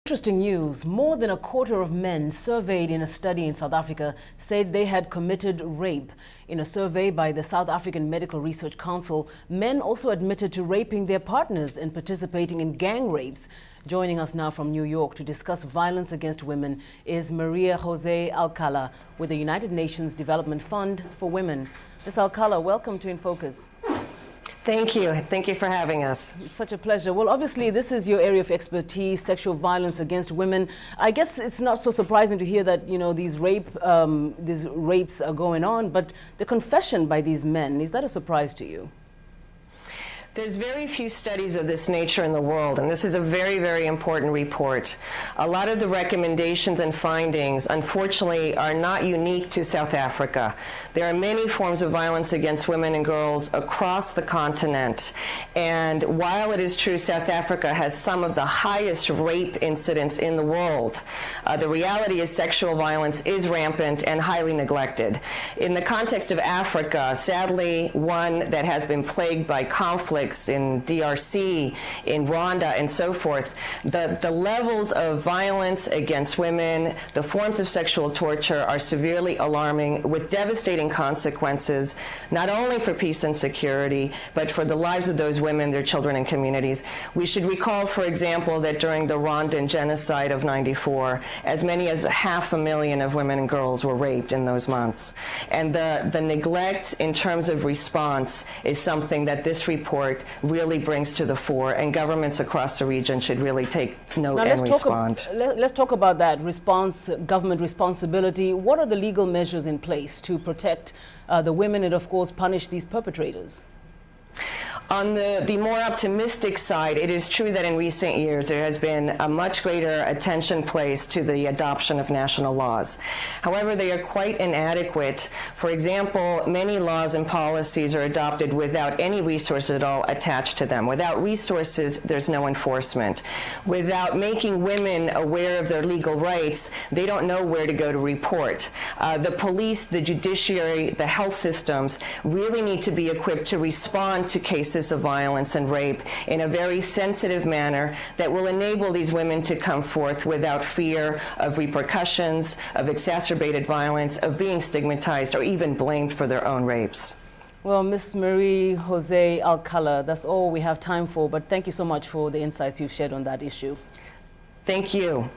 Interesting news. More than a quarter of men surveyed in a study in South Africa said they had committed rape. In a survey by the South African Medical Research Council, men also admitted to raping their partners and participating in gang rapes. Joining us now from New York to discuss violence against women is Maria Jose Alcala with the United Nations Development Fund for Women. Ms. Alcala, welcome to In Focus. Thank you. Thank you for having us. It's such a pleasure. Well, obviously, this is your area of expertise, sexual violence against women. I guess it's not so surprising to hear that, these rapes are going on, but the confession by these men, is that a surprise to you? There's very few studies of this nature in the world, and this is a very, very important report. A lot of the recommendations and findings, unfortunately, are not unique to South Africa. There are many forms of violence against women and girls across the continent, and while it is true South Africa has some of the highest rape incidents in the world, the reality is sexual violence is rampant and highly neglected. In the context of Africa, sadly, one that has been plagued by conflict in DRC, in Rwanda, and so forth, the levels of violence against women, the forms of sexual torture are severely alarming with devastating consequences, not only for peace and security, but for the lives of those women, their children, and communities. We should recall, for example, that during the Rwandan genocide of '94, as many as 500,000 of women and girls were raped in those months. And the neglect in terms of response is something that this report really brings to the fore, and governments across the region should really take note and respond. Let's talk about that response, government responsibility. What are the legal measures in place to protect the women and, of course, punish these perpetrators? On the more optimistic side, it is true that in recent years there has been a much greater attention placed to the adoption of national laws. However, they are quite inadequate. For example, many laws and policies are adopted without any resources at all attached to them. Without resources, there's no enforcement. Without making women aware of their legal rights, they don't know where to go to report. The police, the judiciary, the health systems really need to be equipped to respond to cases of violence and rape in a very sensitive manner that will enable these women to come forth without fear of repercussions, of exacerbated violence, of being stigmatized or even blamed for their own rapes. Well, Ms. Maria Jose Alcala, that's all we have time for, but thank you so much for the insights you've shared on that issue. Thank you.